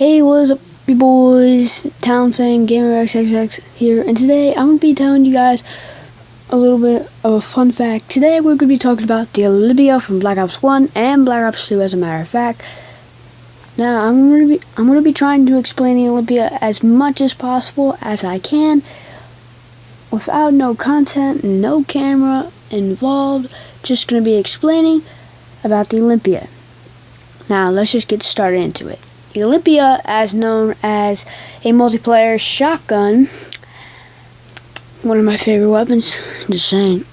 Hey, what's up, you boys? Town Fan Gamer XXX here, and today I'm going to be telling you guys a little bit of a fun fact. Today we're going to be talking about the Olympia from Black Ops 1 and Black Ops 2, as a matter of fact. Now, I'm going to be trying to explain the Olympia as much as possible as I can, without no content, no camera involved. Just going to be explaining about the Olympia. Now, let's just get started into it. The Olympia, as known as a multiplayer shotgun, one of my favorite weapons. Just saying.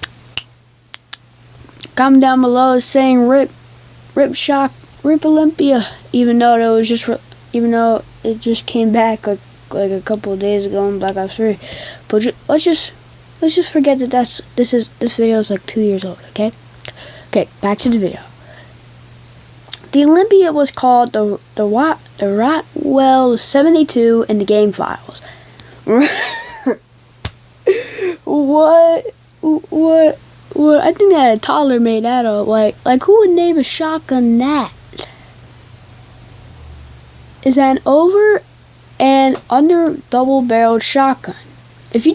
Comment down below saying rip Olympia, even though it just came back like a couple of days ago in Black Ops 3. But let's just forget that this video is like 2 years old. Okay, back to the video. The Olympia was called the Rotwell 72 in the game files. What? I think that a toddler made that up. Like who would name a shotgun that? Is that an over and under double-barreled shotgun? If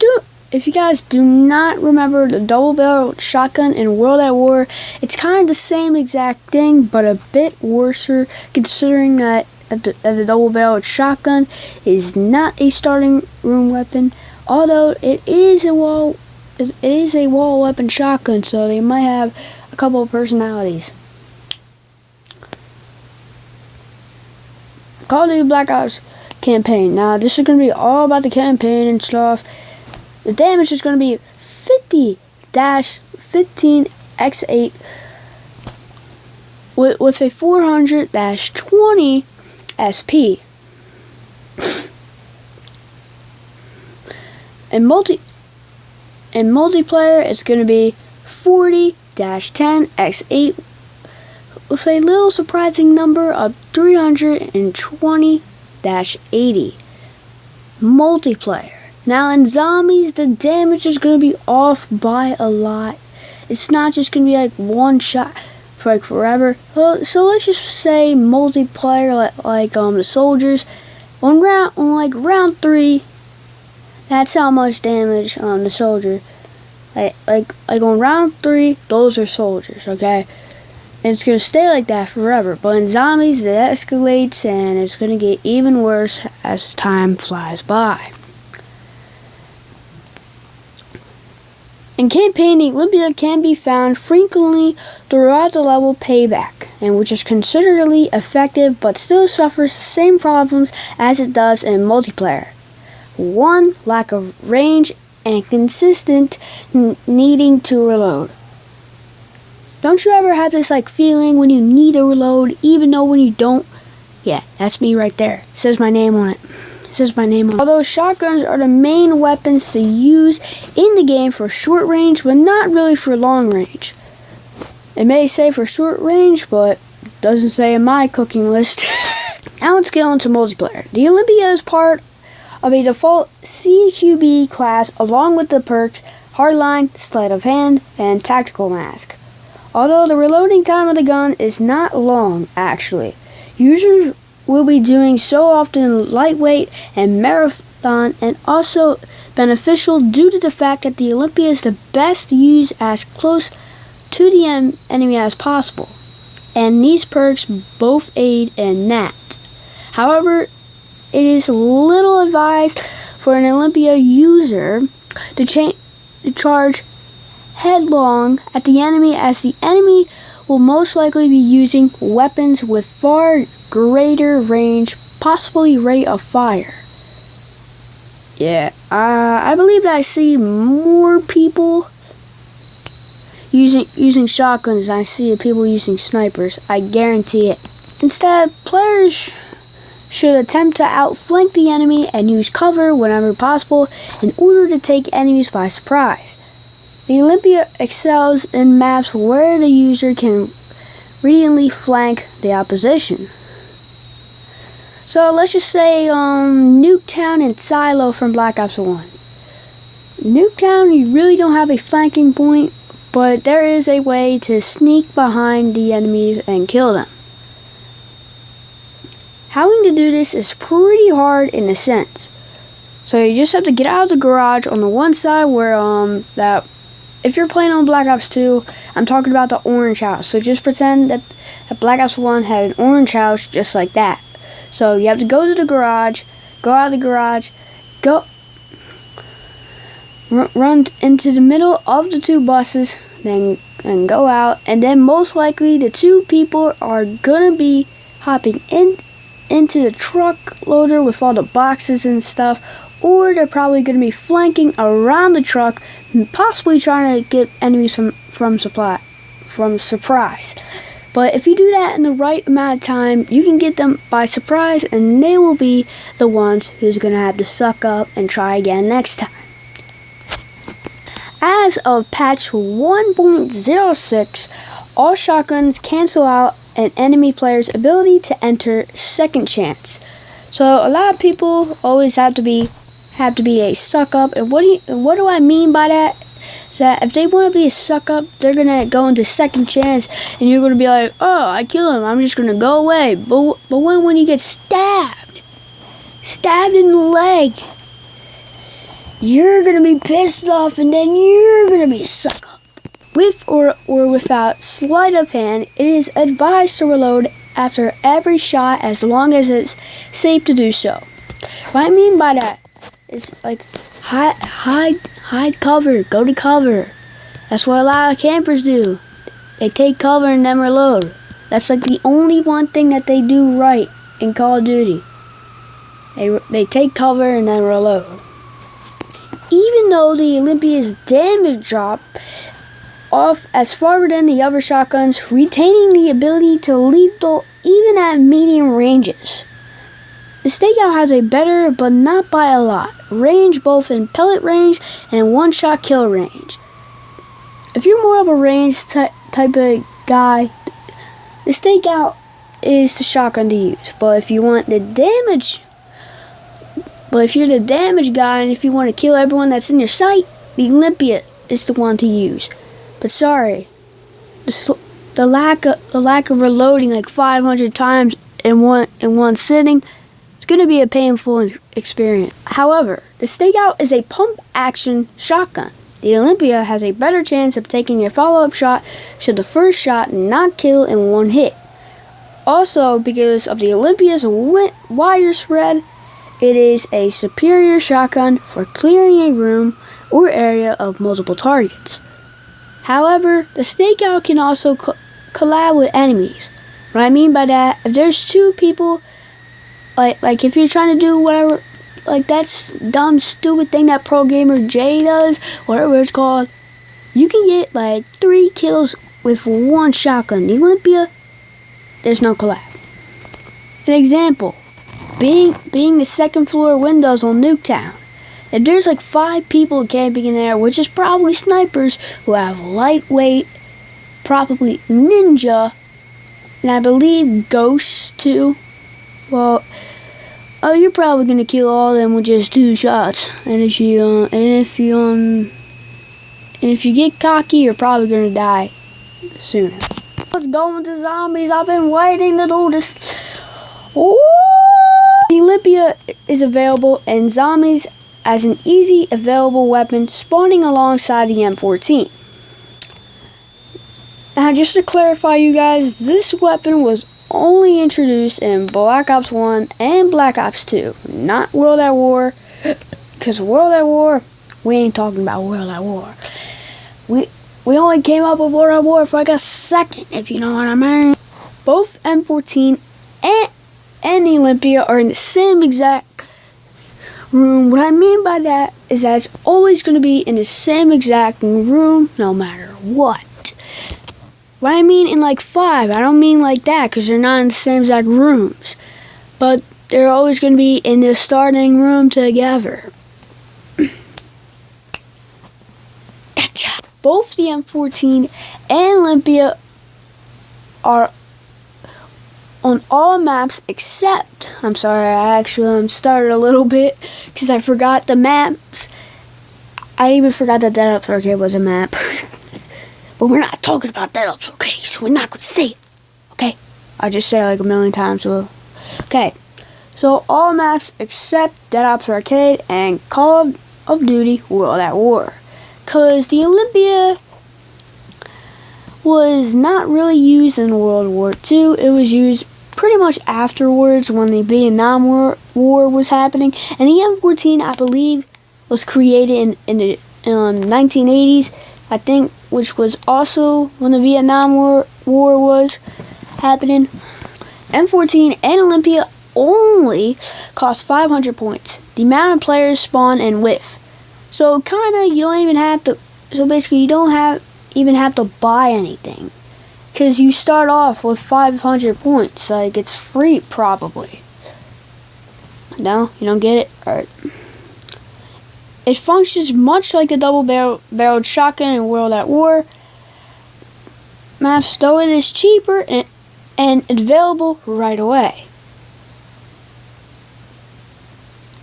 you guys do not remember the double-barreled shotgun in World at War, it's kind of the same exact thing, but a bit worse, considering that the double-barreled shotgun is not a starting room weapon, although it is a wall weapon shotgun, so they might have a couple of personalities. Call of Duty Black Ops campaign. Now, this is going to be all about the campaign and stuff. The damage is going to be 50-15x8 with a 400-20 SP. In multiplayer, it's going to be 40-10x8 with a little surprising number of 320-80. Multiplayer. Now, in zombies, the damage is going to be off by a lot. It's not just going to be like one shot for like forever. So let's just say multiplayer, like the soldiers. On round 3, that's how much damage the soldier. Like on round 3, those are soldiers, okay? And it's going to stay like that forever. But in zombies, it escalates, and it's going to get even worse as time flies by. In campaign, the Olympia can be found frequently throughout the level payback, and which is considerably effective, but still suffers the same problems as it does in multiplayer. 1. Lack of range and consistent needing to reload. Don't you ever have this feeling when you need to reload, even though when you don't? Yeah, that's me right there. It says my name on it. Although shotguns are the main weapons to use in the game for short range, but not really for long range. It may say for short range, but doesn't say in my cooking list. Now let's get on to multiplayer. The Olympia is part of a default CQB class, along with the perks Hardline, Sleight of Hand, and Tactical Mask. Although the reloading time of the gun is not long, actually. Users will be doing so often lightweight and marathon, and also beneficial due to the fact that the Olympia is the best used as close to the enemy as possible, and these perks both aid in that. However, it is little advised for an Olympia user to charge headlong at the enemy, as the enemy will most likely be using weapons with far greater range, possibly rate of fire. Yeah, I believe that I see more people using shotguns than I see people using snipers. I guarantee it. Instead, players should attempt to outflank the enemy and use cover whenever possible in order to take enemies by surprise. The Olympia excels in maps where the user can readily flank the opposition. So let's just say Nuketown and Silo from Black Ops 1. Nuketown, you really don't have a flanking point, but there is a way to sneak behind the enemies and kill them. Having to do this is pretty hard in a sense. So you just have to get out of the garage on the one side where if you're playing on Black Ops 2, I'm talking about the orange house. So just pretend that Black Ops 1 had an orange house just like that. So you have to go to the garage, go out of the garage, run into the middle of the two buses, then go out, and then most likely the two people are gonna be hopping into the truck loader with all the boxes and stuff, or they're probably gonna be flanking around the truck, possibly trying to get enemies from surprise. But if you do that in the right amount of time, you can get them by surprise, and they will be the ones who's gonna have to suck up and try again next time. As of patch 1.06, all shotguns cancel out an enemy player's ability to enter second chance. So a lot of people always have to be a suck up, and what do I mean by that? Is that if they want to be a suck up, they're gonna go into second chance, and you're gonna be like, oh, I kill him, I'm just gonna go away. But when you get stabbed in the leg, you're gonna be pissed off, and then you're gonna be suck up. With or without sleight of hand, it is advised to reload after every shot as long as it's safe to do so. What I mean by that is like hide cover, go to cover. That's what a lot of campers do. They take cover and then reload. That's like the only one thing that they do right in Call of Duty. They take cover and then reload. Even though the Olympia's damage drop off as far than the other shotguns, retaining the ability to lethal even at medium ranges. The Stakeout has a better, but not by a lot, range both in pellet range and one-shot kill range. If you're more of a range type of guy, the Stakeout is the shotgun to use. But if you're the damage guy and if you want to kill everyone that's in your sight, the Olympia is the one to use. But sorry, the lack of reloading like 500 times in one sitting, it's going to be a painful experience. However, the Stakeout is a pump action shotgun. The Olympia has a better chance of taking a follow-up shot should the first shot not kill in one hit. Also, because of the Olympia's wider spread, it is a superior shotgun for clearing a room or area of multiple targets. However, the Stakeout can also collab with enemies. What I mean by that, if there's two people, like if you're trying to do whatever, like that's dumb, stupid thing that Pro Gamer J does, whatever it's called, you can get like 3 kills with one shotgun. The Olympia, there's no collab. An example, being the second floor windows on Nuketown. If there's like 5 people camping in there, which is probably snipers who have lightweight, probably ninja, and I believe ghosts too, well, you're probably gonna kill all of them with just 2 shots. And if you get cocky, you're probably gonna die sooner. Let's go into zombies. I've been waiting to do this. Ooh! The Olympia is available in zombies as an easy available weapon spawning alongside the M14. Now just to clarify you guys, this weapon was only introduced in Black Ops 1 and Black Ops 2, not World at War, because World at War, we ain't talking about World at War. We only came up with World at War for like a second, if you know what I mean. Both M14 and the Olympia are in the same exact room. What I mean by that is that it's always going to be in the same exact room no matter what. What I mean in like 5, I don't mean like that because they're not in the same exact rooms. But they're always going to be in the starting room together. Gotcha. Both the M14 and Olympia are on all maps except, I'm sorry, I actually started a little bit because I forgot the maps. I even forgot that Dead Ups Arcade was a map. But we're not talking about Dead Ups, okay? So we're not going to say it, okay? I just say it like a million times, so, okay. So all maps except Dead Ops Arcade and Call of Duty World at War. Because the Olympia was not really used in World War II. It was used pretty much afterwards when the Vietnam War was happening. And the M14, I believe, was created in the 1980s, I think, which was also when the Vietnam War was happening. M14 and Olympia only cost 500 points. The amount of players spawn and whiff. So kinda you don't even have to. So basically you don't even have to buy anything, because you start off with 500 points. Like, it's free probably. No, you don't get it. All right. It functions much like the double-barreled shotgun in World at War maps, though it is cheaper and available right away.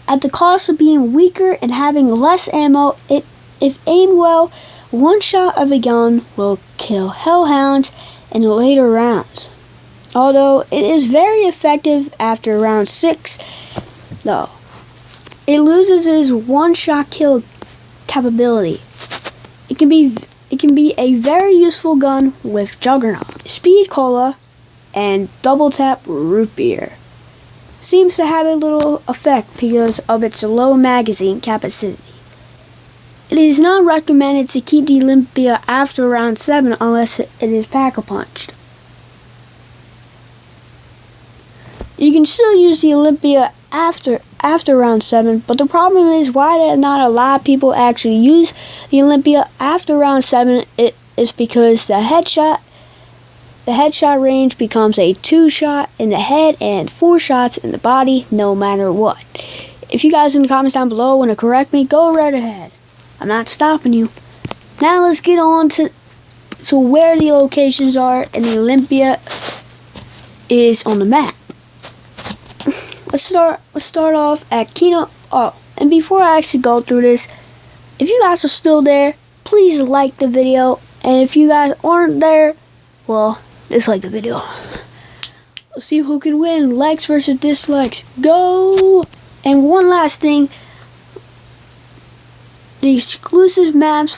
At the cost of being weaker and having less ammo, if aimed well, one shot of a gun will kill hellhounds in later rounds. Although it is very effective after round 6, though. It loses its one-shot kill capability. It can be a very useful gun with Juggernaut, Speed Cola, and Double Tap Root Beer. Seems to have a little effect because of its low magazine capacity. It is not recommended to keep the Olympia after round 7 unless it is pack-a-punched. You can still use the Olympia after round 7, but the problem is why not a lot of people actually use the Olympia after round 7 is because the headshot range becomes a 2-shot in the head and 4 shots in the body no matter what. If you guys in the comments down below want to correct me, go right ahead. I'm not stopping you. Now let's get on to where the locations are and the Olympia is on the map. Let's start off at Kino. Oh, and before I actually go through this, if you guys are still there, please like the video. And if you guys aren't there, well, dislike the video. Let's see who can win. Likes versus dislikes. Go! And one last thing. The exclusive maps